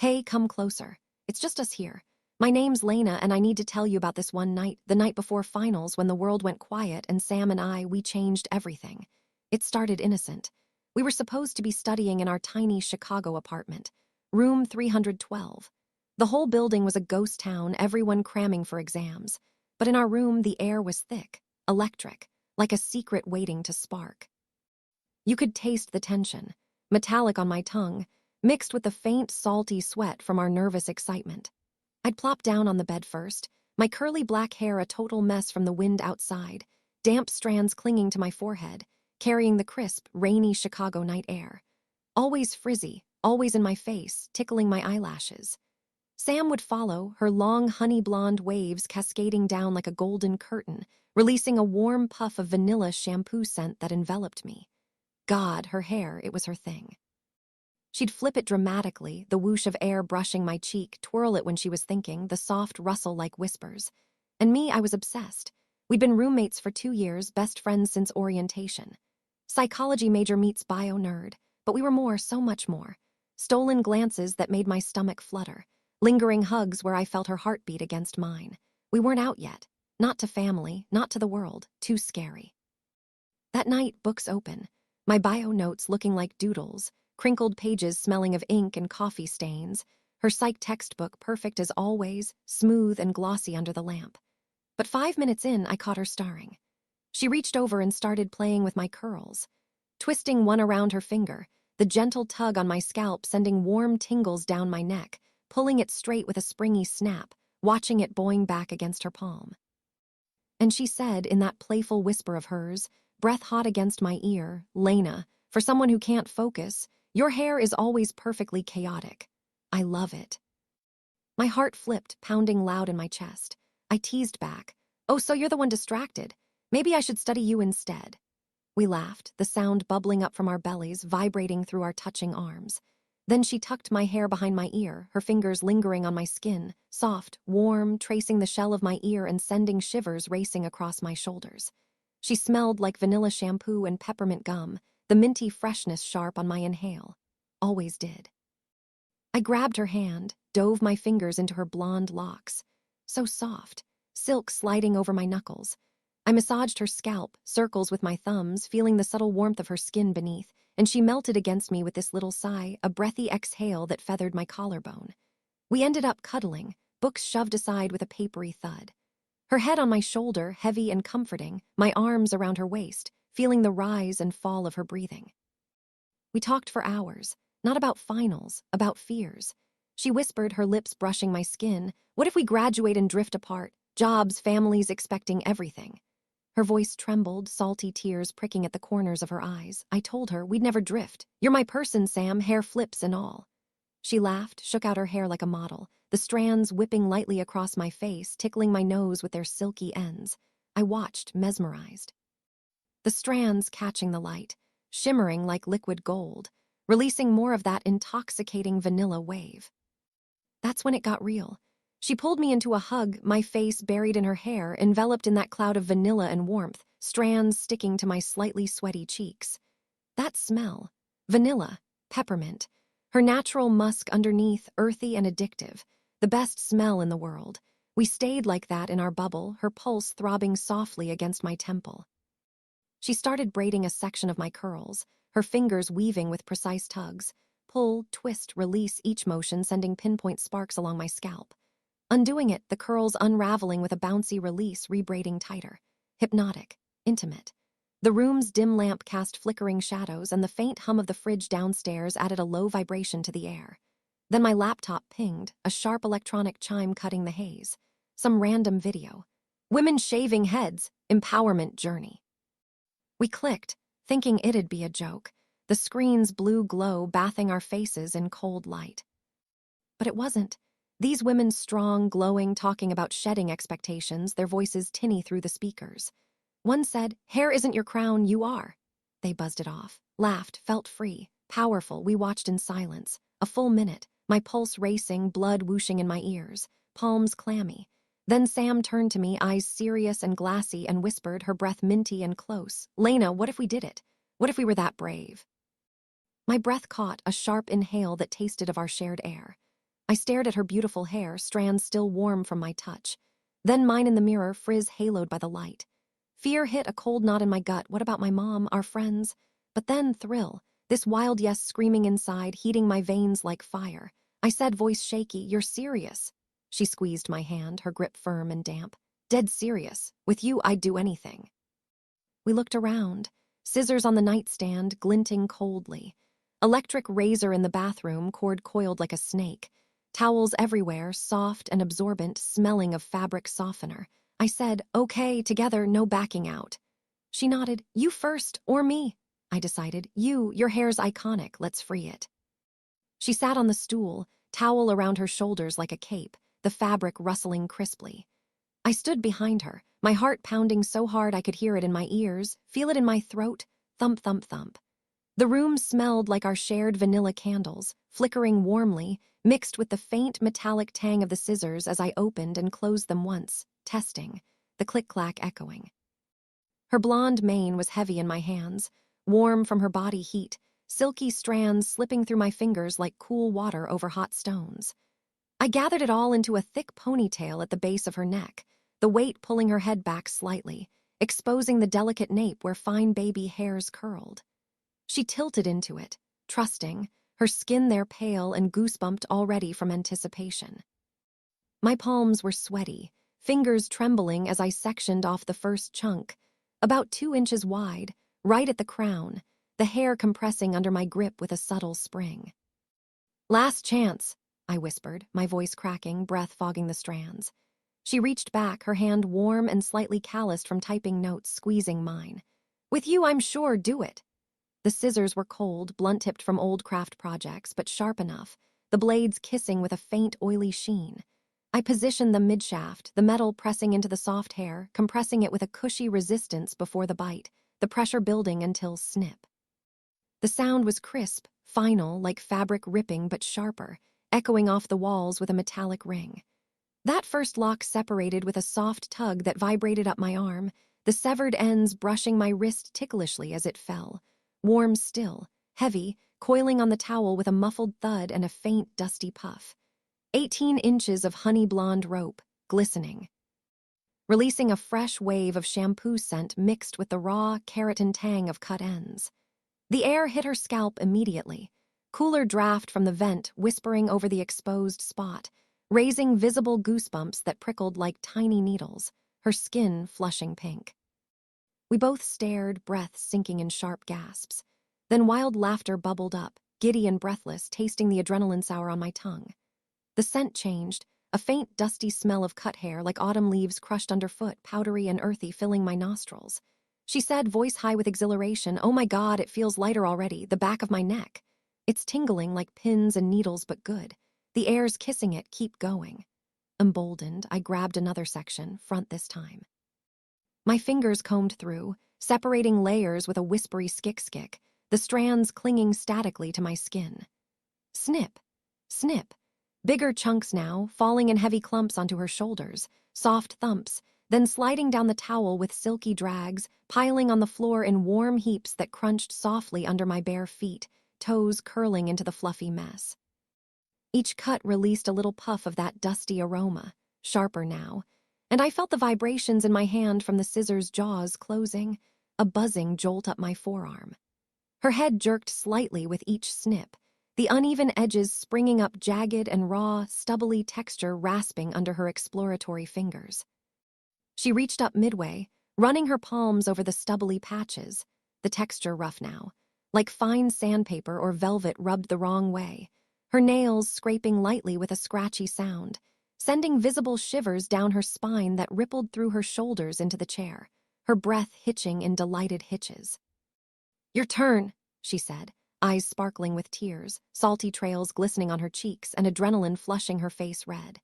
Hey, come closer. It's just us here. My name's Lena, and I need to tell you about this one night, the night before finals, when the world went quiet and Sam and we changed everything. It started innocent. We were supposed to be studying in our tiny Chicago apartment, room 312. The whole building was a ghost town, everyone cramming for exams. But in our room, the air was thick, electric, like a secret waiting to spark. You could taste the tension, metallic on my tongue, mixed with the faint, salty sweat from our nervous excitement. I'd plop down on the bed first, my curly black hair a total mess from the wind outside, damp strands clinging to my forehead, carrying the crisp, rainy Chicago night air. Always frizzy, always in my face, tickling my eyelashes. Sam would follow, her long honey blonde waves cascading down like a golden curtain, releasing a warm puff of vanilla shampoo scent that enveloped me. God, her hair, it was her thing. She'd flip it dramatically, the whoosh of air brushing my cheek, twirl it when she was thinking, the soft rustle like whispers. And me, I was obsessed. We'd been roommates for 2 years, best friends since orientation. Psychology major meets bio nerd, but we were more, so much more. Stolen glances that made my stomach flutter, lingering hugs where I felt her heartbeat against mine. We weren't out yet. Not to family, not to the world, too scary. That night, books open, my bio notes looking like doodles, crinkled pages smelling of ink and coffee stains, her psych textbook perfect as always, smooth and glossy under the lamp. But 5 minutes in, I caught her staring. She reached over and started playing with my curls, twisting one around her finger, the gentle tug on my scalp sending warm tingles down my neck, pulling it straight with a springy snap, watching it boing back against her palm. And she said, in that playful whisper of hers, breath hot against my ear, "Lena, for someone who can't focus, your hair is always perfectly chaotic. I love it." My heart flipped, pounding loud in my chest. I teased back, "Oh, so you're the one distracted. Maybe I should study you instead." We laughed, the sound bubbling up from our bellies, vibrating through our touching arms. Then she tucked my hair behind my ear, her fingers lingering on my skin, soft, warm, tracing the shell of my ear and sending shivers racing across my shoulders. She smelled like vanilla shampoo and peppermint gum, the minty freshness sharp on my inhale. Always did. I grabbed her hand, dove my fingers into her blonde locks. So soft, silk sliding over my knuckles. I massaged her scalp, circles with my thumbs, feeling the subtle warmth of her skin beneath, and she melted against me with this little sigh, a breathy exhale that feathered my collarbone. We ended up cuddling, books shoved aside with a papery thud. Her head on my shoulder, heavy and comforting, my arms around her waist, feeling the rise and fall of her breathing. We talked for hours, not about finals, about fears. She whispered, her lips brushing my skin, "What if we graduate and drift apart? Jobs, families, expecting everything." Her voice trembled, salty tears pricking at the corners of her eyes. I told her, "We'd never drift. You're my person, Sam, hair flips and all." She laughed, shook out her hair like a model, the strands whipping lightly across my face, tickling my nose with their silky ends. I watched, mesmerized. The strands catching the light, shimmering like liquid gold, releasing more of that intoxicating vanilla wave. That's when it got real. She pulled me into a hug, my face buried in her hair, enveloped in that cloud of vanilla and warmth, strands sticking to my slightly sweaty cheeks. That smell, vanilla, peppermint, her natural musk underneath, earthy and addictive, the best smell in the world. We stayed like that in our bubble, her pulse throbbing softly against my temple. She started braiding a section of my curls, her fingers weaving with precise tugs. Pull, twist, release, each motion sending pinpoint sparks along my scalp. Undoing it, the curls unraveling with a bouncy release, rebraiding tighter. Hypnotic, intimate. The room's dim lamp cast flickering shadows, and the faint hum of the fridge downstairs added a low vibration to the air. Then my laptop pinged, a sharp electronic chime cutting the haze. Some random video. Women shaving heads, empowerment journey. We clicked, thinking it'd be a joke, the screen's blue glow bathing our faces in cold light. But it wasn't. These women strong, glowing, talking about shedding expectations, their voices tinny through the speakers. One said, "Hair isn't your crown, you are." They buzzed it off, laughed, felt free, powerful. We watched in silence, a full minute, my pulse racing, blood whooshing in my ears, palms clammy. Then Sam turned to me, eyes serious and glassy, and whispered, her breath minty and close, "Lena, what if we did it? What if we were that brave?" My breath caught, a sharp inhale that tasted of our shared air. I stared at her beautiful hair, strands still warm from my touch. Then mine in the mirror, frizz haloed by the light. Fear hit a cold knot in my gut. What about my mom, our friends? But then thrill, this wild yes screaming inside, heating my veins like fire. I said, voice shaky, "You're serious." She squeezed my hand, her grip firm and damp. "Dead serious. With you, I'd do anything." We looked around. Scissors on the nightstand, glinting coldly. Electric razor in the bathroom, cord coiled like a snake. Towels everywhere, soft and absorbent, smelling of fabric softener. I said, "Okay, together, no backing out." She nodded. "You first, or me." I decided, "You, your hair's iconic, let's free it." She sat on the stool, towel around her shoulders like a cape, the fabric rustling crisply. I stood behind her, my heart pounding so hard I could hear it in my ears, feel it in my throat, thump, thump, thump. The room smelled like our shared vanilla candles, flickering warmly, mixed with the faint metallic tang of the scissors as I opened and closed them once, testing, the click-clack echoing. Her blonde mane was heavy in my hands, warm from her body heat, silky strands slipping through my fingers like cool water over hot stones. I gathered it all into a thick ponytail at the base of her neck, the weight pulling her head back slightly, exposing the delicate nape where fine baby hairs curled. She tilted into it, trusting, her skin there pale and goosebumped already from anticipation. My palms were sweaty, fingers trembling as I sectioned off the first chunk, about 2 inches wide, right at the crown, the hair compressing under my grip with a subtle spring. "Last chance," I whispered, my voice cracking, breath fogging the strands. She reached back, her hand warm and slightly calloused from typing notes, squeezing mine. "With you, I'm sure, do it." The scissors were cold, blunt-tipped from old craft projects, but sharp enough, the blades kissing with a faint, oily sheen. I positioned them mid-shaft, the metal pressing into the soft hair, compressing it with a cushy resistance before the bite, the pressure building until snip. The sound was crisp, final, like fabric ripping but sharper, echoing off the walls with a metallic ring. That first lock separated with a soft tug that vibrated up my arm, the severed ends brushing my wrist ticklishly as it fell. Warm still, heavy, coiling on the towel with a muffled thud and a faint, dusty puff. 18 inches of honey blonde rope, glistening. Releasing a fresh wave of shampoo scent mixed with the raw keratin tang of cut ends. The air hit her scalp immediately, cooler draft from the vent whispering over the exposed spot, raising visible goosebumps that prickled like tiny needles, her skin flushing pink. We both stared, breath sinking in sharp gasps. Then wild laughter bubbled up, giddy and breathless, tasting the adrenaline sour on my tongue. The scent changed, a faint dusty smell of cut hair like autumn leaves crushed underfoot, powdery and earthy, filling my nostrils. She said, voice high with exhilaration, "Oh my God, it feels lighter already, the back of my neck. It's tingling like pins and needles, but good. The air's kissing it, keep going." Emboldened, I grabbed another section, front this time. My fingers combed through, separating layers with a whispery skick-skick, the strands clinging statically to my skin. Snip, snip. Bigger chunks now, falling in heavy clumps onto her shoulders, soft thumps, then sliding down the towel with silky drags, piling on the floor in warm heaps that crunched softly under my bare feet, toes curling into the fluffy mess. Each cut released a little puff of that dusty aroma, sharper now, and I felt the vibrations in my hand from the scissors' jaws closing, a buzzing jolt up my forearm. Her head jerked slightly with each snip, the uneven edges springing up jagged and raw, stubbly texture rasping under her exploratory fingers. She reached up midway, running her palms over the stubbly patches, the texture rough now, like fine sandpaper or velvet rubbed the wrong way, her nails scraping lightly with a scratchy sound, sending visible shivers down her spine that rippled through her shoulders into the chair, her breath hitching in delighted hitches. "Your turn," she said, eyes sparkling with tears, salty trails glistening on her cheeks, and adrenaline flushing her face red.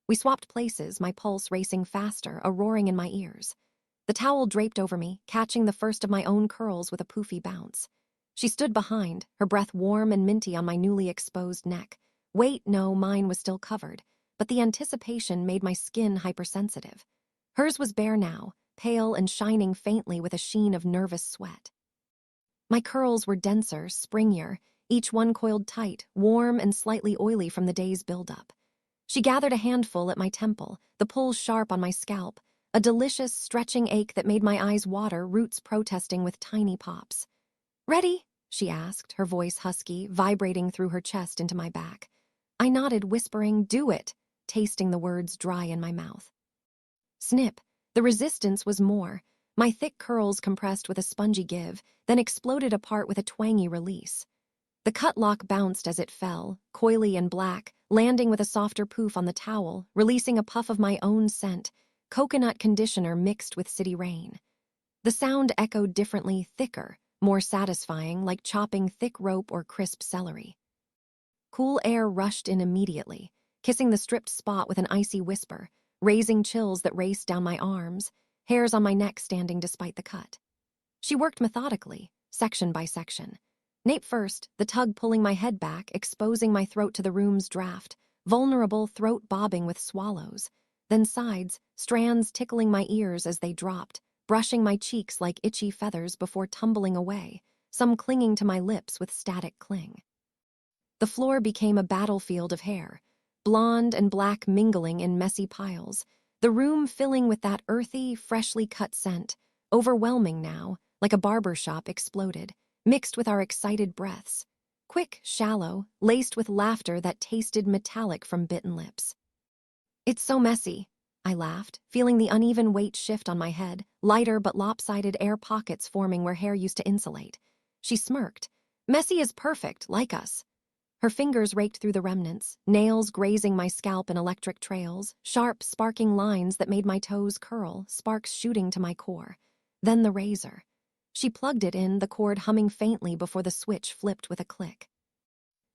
We swapped places, my pulse racing faster, a roaring in my ears. The towel draped over me, catching the first of my own curls with a poofy bounce. She stood behind, her breath warm and minty on my newly exposed neck. Wait, no, mine was still covered, but the anticipation made my skin hypersensitive. Hers was bare now, pale and shining faintly with a sheen of nervous sweat. My curls were denser, springier, each one coiled tight, warm and slightly oily from the day's buildup. She gathered a handful at my temple, the pull sharp on my scalp, a delicious, stretching ache that made my eyes water, roots protesting with tiny pops. "Ready?" she asked, her voice husky, vibrating through her chest into my back. I nodded, whispering, "Do it," tasting the words dry in my mouth. Snip. The resistance was more. My thick curls compressed with a spongy give, then exploded apart with a twangy release. The cut lock bounced as it fell, coily and black, landing with a softer poof on the towel, releasing a puff of my own scent, coconut conditioner mixed with city rain. The sound echoed differently, thicker, more satisfying, like chopping thick rope or crisp celery. Cool air rushed in immediately, kissing the stripped spot with an icy whisper, raising chills that raced down my arms, hairs on my neck standing despite the cut. She worked methodically, section by section. Nape first, the tug pulling my head back, exposing my throat to the room's draft, vulnerable, throat bobbing with swallows. Then sides, strands tickling my ears as they dropped, brushing my cheeks like itchy feathers before tumbling away, some clinging to my lips with static cling. The floor became a battlefield of hair, blonde and black mingling in messy piles, the room filling with that earthy, freshly cut scent, overwhelming now, like a barber shop exploded, mixed with our excited breaths. Quick, shallow, laced with laughter that tasted metallic from bitten lips. "It's so messy," I laughed, feeling the uneven weight shift on my head, lighter but lopsided air pockets forming where hair used to insulate. She smirked. "Messy is perfect, like us." Her fingers raked through the remnants, nails grazing my scalp in electric trails, sharp, sparking lines that made my toes curl, sparks shooting to my core. Then the razor. She plugged it in, the cord humming faintly before the switch flipped with a click.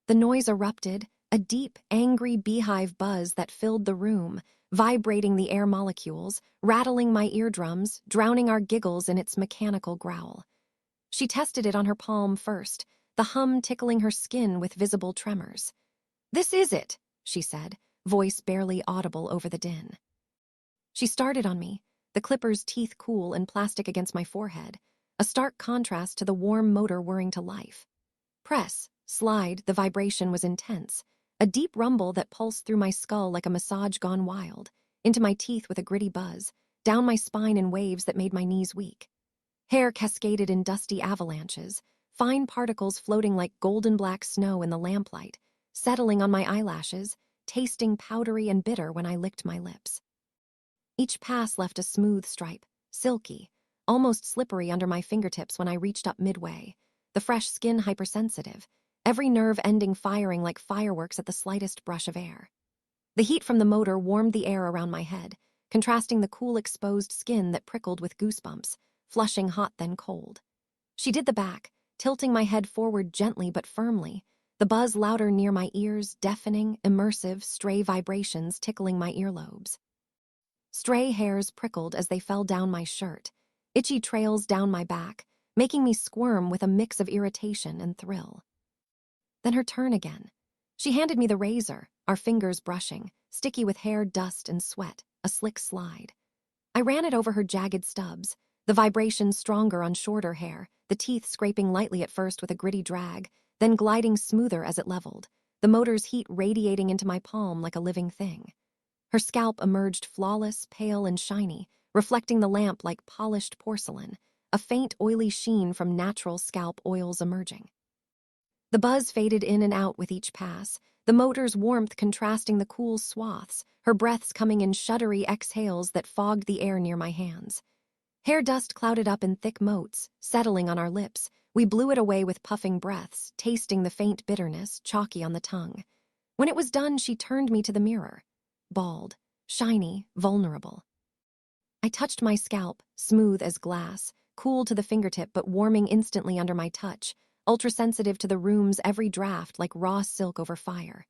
The noise erupted, a deep, angry beehive buzz that filled the room, vibrating the air molecules, rattling my eardrums, drowning our giggles in its mechanical growl. She tested it on her palm first, the hum tickling her skin with visible tremors. "This is it," she said, voice barely audible over the din. She started on me, the clipper's teeth cool and plastic against my forehead, a stark contrast to the warm motor whirring to life. Press, slide, the vibration was intense, a deep rumble that pulsed through my skull like a massage gone wild, into my teeth with a gritty buzz, down my spine in waves that made my knees weak. Hair cascaded in dusty avalanches, fine particles floating like golden black snow in the lamplight, settling on my eyelashes, tasting powdery and bitter when I licked my lips. Each pass left a smooth stripe, silky, almost slippery under my fingertips when I reached up midway, the fresh skin hypersensitive, every nerve ending firing like fireworks at the slightest brush of air. The heat from the motor warmed the air around my head, contrasting the cool exposed skin that prickled with goosebumps, flushing hot then cold. She did the back, tilting my head forward gently but firmly, the buzz louder near my ears, deafening, immersive, stray vibrations tickling my earlobes. Stray hairs prickled as they fell down my shirt, itchy trails down my back, making me squirm with a mix of irritation and thrill. Then her turn again. She handed me the razor, our fingers brushing, sticky with hair, dust, and sweat, a slick slide. I ran it over her jagged stubs, the vibration stronger on shorter hair, the teeth scraping lightly at first with a gritty drag, then gliding smoother as it leveled, the motor's heat radiating into my palm like a living thing. Her scalp emerged flawless, pale, and shiny, reflecting the lamp like polished porcelain, a faint, oily sheen from natural scalp oils emerging. The buzz faded in and out with each pass, the motor's warmth contrasting the cool swaths, her breaths coming in shuddery exhales that fogged the air near my hands. Hair dust clouded up in thick motes, settling on our lips. We blew it away with puffing breaths, tasting the faint bitterness, chalky on the tongue. When it was done, she turned me to the mirror. Bald, shiny, vulnerable. I touched my scalp, smooth as glass, cool to the fingertip but warming instantly under my touch, ultra-sensitive to the room's every draft like raw silk over fire.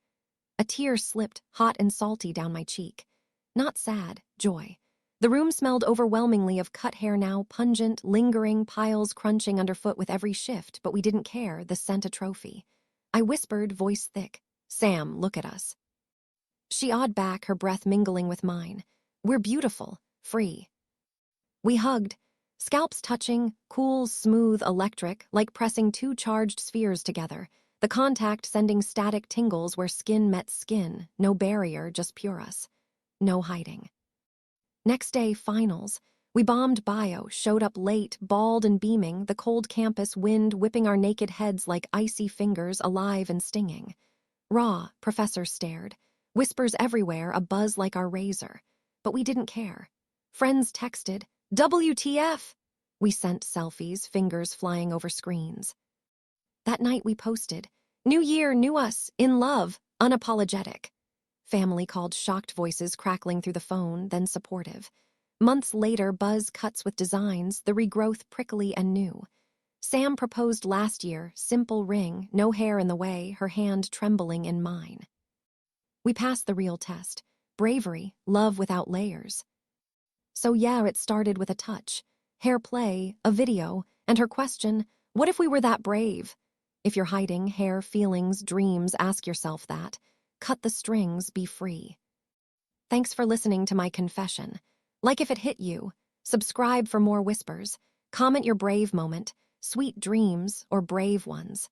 A tear slipped, hot and salty, down my cheek. Not sad, joy. The room smelled overwhelmingly of cut hair now, pungent, lingering, piles crunching underfoot with every shift, but we didn't care, the scent a trophy. I whispered, voice thick, "Sam, look at us." She awed back, her breath mingling with mine. "We're beautiful, free." We hugged, scalps touching, cool, smooth, electric, like pressing two charged spheres together, The contact sending static tingles where skin met skin, no barrier, just pure us. No hiding. Next day, finals. We bombed bio, showed up late, bald and beaming, the cold campus wind whipping our naked heads like icy fingers, alive and stinging. Raw, professor stared. Whispers everywhere, a buzz like our razor. But we didn't care. Friends texted, WTF! We sent selfies, fingers flying over screens. That night we posted, New year, new us, in love, unapologetic. Family called, shocked voices crackling through the phone, then supportive. Months later, buzz cuts with designs, the regrowth prickly and new. Sam proposed last year, simple ring, no hair in the way, her hand trembling in mine. We passed the real test. Bravery, love without layers. So yeah, it started with a touch. Hair play, a video, and her question, what if we were that brave? If you're hiding hair, feelings, dreams, ask yourself that. Cut the strings, be free. Thanks for listening to my confession. Like if it hit you. Subscribe for more whispers. Comment your brave moment, sweet dreams, or brave ones.